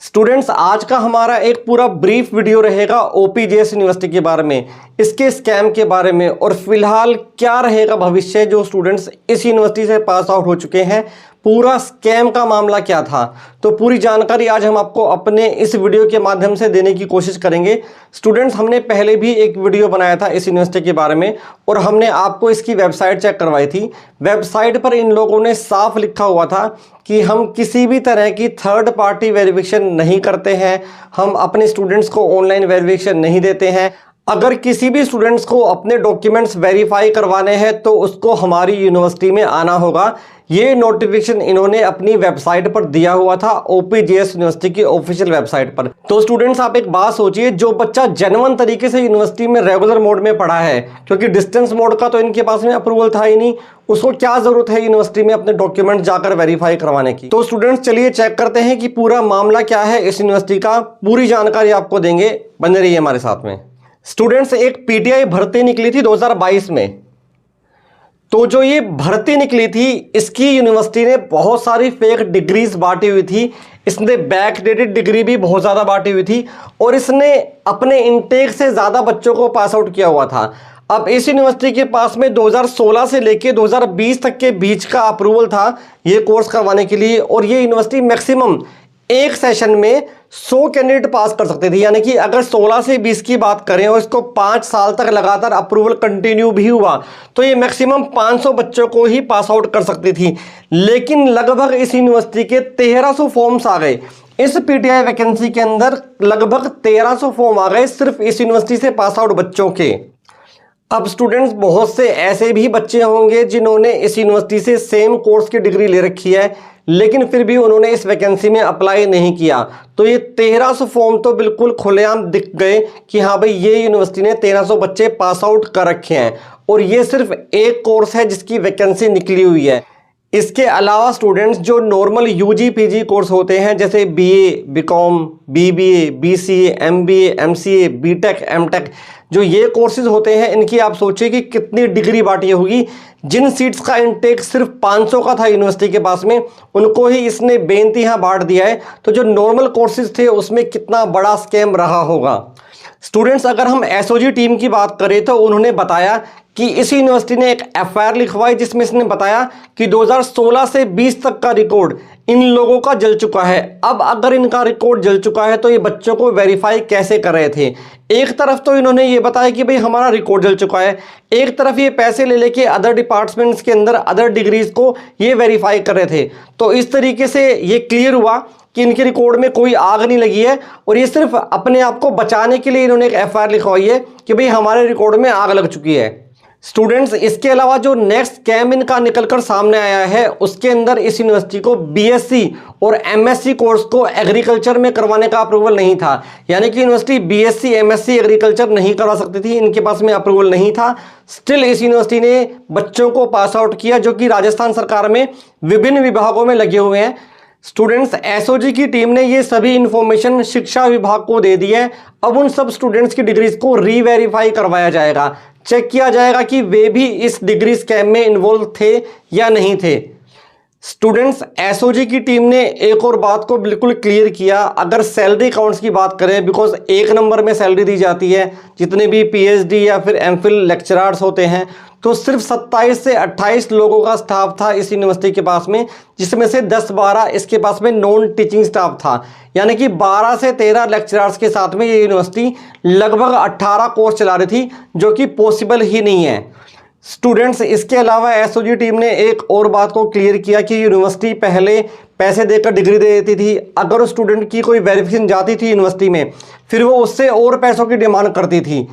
Students, आज का हमारा एक पूरा ब्रीफ वीडियो रहेगा ओपीजेएस यूनिवर्सिटी के बारे में, इसके स्कैम के बारे में और फिलहाल क्या रहेगा भविष्य। जो स्टूडेंट्स इस यूनिवर्सिटी से पास आउट हो चुके हैं, पूरा स्कैम का मामला क्या था, तो पूरी जानकारी आज हम आपको अपने इस वीडियो के माध्यम से देने की कोशिश करेंगे। स्टूडेंट्स, हमने पहले भी एक वीडियो बनाया था इस यूनिवर्सिटी के बारे में और हमने आपको इसकी वेबसाइट चेक करवाई थी। वेबसाइट पर इन लोगों ने साफ लिखा हुआ था कि हम किसी भी तरह की थर्ड पार्टी वेरिफिकेशन नहीं करते हैं, हम अपने स्टूडेंट्स को ऑनलाइन वेरिफिकेशन नहीं देते हैं। अगर किसी भी स्टूडेंट्स को अपने डॉक्यूमेंट्स वेरीफाई करवाने हैं तो उसको हमारी यूनिवर्सिटी में आना होगा। ये नोटिफिकेशन इन्होंने अपनी वेबसाइट पर दिया हुआ था, ओपीजेएस यूनिवर्सिटी की ऑफिशियल वेबसाइट पर। तो स्टूडेंट्स, आप एक बात सोचिए, जो बच्चा जेन्युइन तरीके से यूनिवर्सिटी में रेगुलर मोड में पढ़ा है, क्योंकि डिस्टेंस मोड का तो इनके पास में अप्रूवल था ही नहीं, उसको क्या जरूरत है यूनिवर्सिटी में अपने डॉक्यूमेंट जाकर वेरीफाई करवाने की। तो स्टूडेंट्स, चलिए चेक करते हैं कि पूरा मामला क्या है इस यूनिवर्सिटी का। पूरी जानकारी आपको देंगे, बने रहिए हमारे साथ में। स्टूडेंट्स, एक पीटीआई भर्ती निकली थी 2022 में। तो जो ये भर्ती निकली थी, इसकी यूनिवर्सिटी ने बहुत सारी फेक डिग्रीज बांटी हुई थी। इसने बैकडेटेड डिग्री भी बहुत ज़्यादा बांटी हुई थी और इसने अपने इनटेक से ज़्यादा बच्चों को पास आउट किया हुआ था। अब इस यूनिवर्सिटी के पास में 2016 से लेके 2020 तक के बीच का अप्रूवल था ये कोर्स करवाने के लिए, और ये यूनिवर्सिटी मैक्सिमम एक सेशन में 100 कैंडिडेट पास कर सकते थे। यानी कि अगर 16 से 20 की बात करें और इसको 5 साल तक लगातार अप्रूवल कंटिन्यू भी हुआ तो ये मैक्सिमम 500 बच्चों को ही पास आउट कर सकती थी। लेकिन लगभग इस यूनिवर्सिटी के 1300 फॉर्म्स आ गए। इस पीटीआई वैकेंसी के अंदर लगभग 1300 फॉर्म आ गए सिर्फ इस यूनिवर्सिटी से पास आउट बच्चों के। अब स्टूडेंट्स, बहुत से ऐसे भी बच्चे होंगे जिन्होंने इस यूनिवर्सिटी से सेम कोर्स की डिग्री ले रखी है, लेकिन फिर भी उन्होंने इस वैकेंसी में अप्लाई नहीं किया। तो ये 1300 फॉर्म तो बिल्कुल खुलेआम दिख गए कि हाँ भाई, ये यूनिवर्सिटी ने 1300 बच्चे पास आउट कर रखे हैं और ये सिर्फ एक कोर्स है जिसकी वैकेंसी निकली हुई है। इसके अलावा स्टूडेंट्स, जो नॉर्मल यूजी पीजी कोर्स होते हैं जैसे BA, BCom, BBA, BCA, MBA, MCA, BTech, MTech, जो ये कोर्सेज होते हैं, इनकी आप सोचिए कि कितनी डिग्री बांटी होगी। जिन सीट्स का इनटेक सिर्फ 500 का था यूनिवर्सिटी के पास में, उनको ही इसने बेइंतहा बांट दिया है। तो जो नॉर्मल कोर्सेज थे उसमें कितना बड़ा स्कैम रहा होगा। स्टूडेंट्स, अगर हम एसओजी टीम की बात करें तो उन्होंने बताया कि इस यूनिवर्सिटी ने एक एफआईआर लिखवाई जिसमें इसने बताया कि 2016 से 20 तक का रिकॉर्ड इन लोगों का जल चुका है। अब अगर इनका रिकॉर्ड जल चुका है तो ये बच्चों को वेरीफाई कैसे कर रहे थे। एक तरफ तो इन्होंने ये बताया कि भाई हमारा रिकॉर्ड जल चुका है, एक तरफ ये पैसे ले लेके अदर डिपार्टमेंट्स के अंदर अदर डिग्रीज को ये वेरीफाई कर रहे थे। तो इस तरीके से ये क्लियर हुआ कि इनके रिकॉर्ड में कोई आग नहीं लगी है और ये सिर्फ अपने आप को बचाने के लिए इन्होंने एक एफआईआर लिखवाई है कि भाई हमारे रिकॉर्ड में आग लग चुकी है। स्टूडेंट्स, इसके अलावा जो नेक्स्ट स्कैम इनका निकलकर सामने आया है, उसके अंदर इस यूनिवर्सिटी को बीएससी और एमएससी कोर्स को एग्रीकल्चर में करवाने का अप्रूवल नहीं था। यानी कि यूनिवर्सिटी बीएससी एमएससी एग्रीकल्चर नहीं करवा सकती थी, इनके पास में अप्रूवल नहीं था। स्टिल इस यूनिवर्सिटी ने बच्चों को पास आउट किया जो कि राजस्थान सरकार में विभिन्न विभागों में लगे हुए हैं। स्टूडेंट्स, एसओजी की टीम ने ये सभी इंफॉर्मेशन शिक्षा विभाग को दे दी है। अब उन सब स्टूडेंट्स की डिग्रीज को रीवेरीफाई करवाया जाएगा, चेक किया जाएगा कि वे भी इस डिग्री स्कैम में इन्वॉल्व थे या नहीं थे। स्टूडेंट्स, एसओजी की टीम ने एक और बात को बिल्कुल क्लियर किया। अगर सैलरी अकाउंट्स की बात करें, बिकॉज 1 नंबर में सैलरी दी जाती है जितने भी पीएचडी या फिर एमफिल लेक्चरर्स होते हैं, तो सिर्फ 27 से 28 लोगों का स्टाफ था इस यूनिवर्सिटी के पास में, जिसमें से 10-12 इसके पास में नॉन टीचिंग स्टाफ था। यानी कि 12 से 13 लेक्चरर्स के साथ में ये यूनिवर्सिटी लगभग 18 कोर्स चला रही थी, जो कि पॉसिबल ही नहीं है। स्टूडेंट्स, इसके अलावा एसओजी टीम ने एक और बात को क्लियर किया कि यूनिवर्सिटी पहले पैसे देकर डिग्री दे देती थी। अगर उस स्टूडेंट की कोई वेरिफिकेशन जाती थी यूनिवर्सिटी में, फिर वो उससे और पैसों की डिमांड करती थी,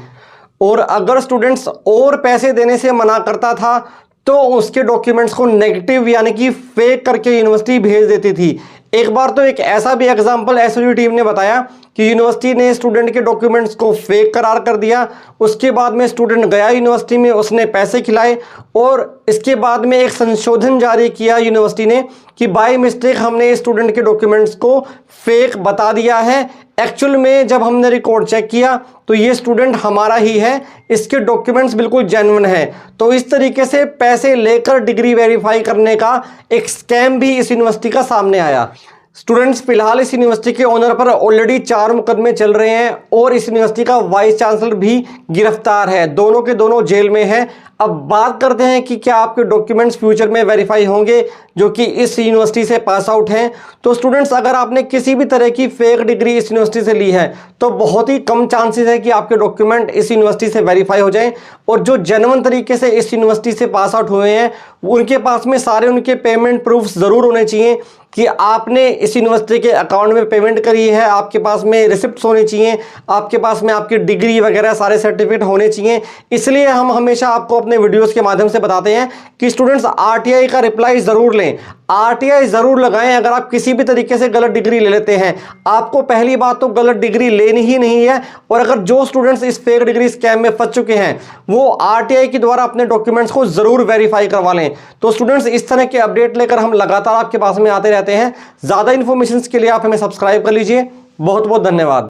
और अगर स्टूडेंट्स और पैसे देने से मना करता था तो उसके डॉक्यूमेंट्स को नेगेटिव यानी कि फेक करके यूनिवर्सिटी भेज देती थी। एक बार तो एक ऐसा भी एग्जांपल एसओजी टीम ने बताया कि यूनिवर्सिटी ने स्टूडेंट के डॉक्यूमेंट्स को फेक करार कर दिया। उसके बाद में स्टूडेंट गया यूनिवर्सिटी में, उसने पैसे खिलाए और इसके बाद में एक संशोधन जारी किया यूनिवर्सिटी ने कि बाय मिस्टेक हमने स्टूडेंट के डॉक्यूमेंट्स को फेक बता दिया है। एक्चुअल में जब हमने रिकॉर्ड चेक किया तो ये स्टूडेंट हमारा ही है, इसके डॉक्यूमेंट्स बिल्कुल जेन्युइन है। तो इस तरीके से पैसे लेकर डिग्री वेरीफाई करने का एक स्कैम भी इस यूनिवर्सिटी का सामने आया। स्टूडेंट्स फिलहाल इस यूनिवर्सिटी के ओनर पर ऑलरेडी 4 मुकदमे चल रहे हैं और इस यूनिवर्सिटी का वाइस चांसलर भी गिरफ्तार है, दोनों के दोनों जेल में हैं। अब बात करते हैं कि क्या आपके डॉक्यूमेंट्स फ्यूचर में वेरीफाई होंगे जो कि इस यूनिवर्सिटी से पास आउट हैं। तो स्टूडेंट्स, अगर आपने किसी भी तरह की फेक डिग्री इस यूनिवर्सिटी से ली है तो बहुत ही कम चांसेस है कि आपके डॉक्यूमेंट इस यूनिवर्सिटी से वेरीफाई हो जाएं। और जो जेन्युइन तरीके से इस यूनिवर्सिटी से पास आउट हुए हैं उनके पास में सारे उनके पेमेंट प्रूफ्स ज़रूर होने चाहिए कि आपने इस यूनिवर्सिटी के अकाउंट में पेमेंट करी है, आपके पास में रिसिप्ट्स होने चाहिए, आपके पास में आपकी डिग्री वगैरह सारे सर्टिफिकेट होने चाहिए। इसलिए हम हमेशा आपको अपने वीडियोस के माध्यम से बताते हैं कि स्टूडेंट्स आरटीआई का रिप्लाई ज़रूर लें, आरटीआई ज़रूर लगाएं। अगर आप किसी भी तरीके से गलत डिग्री ले लेते हैं, आपको पहली बात तो गलत डिग्री लेनी ही नहीं है। और अगर जो स्टूडेंट्स इस फेक डिग्री स्कैम में फंस चुके हैं वो आरटीआई के द्वारा अपने डॉक्यूमेंट्स को ज़रूर वेरीफाई करवा लें। तो स्टूडेंट्स, इस तरह के अपडेट लेकर हम लगातार आपके पास में आते रहते हैं। ज़्यादा इन्फॉर्मेशन के लिए आप हमें सब्सक्राइब कर लीजिए। बहुत बहुत धन्यवाद।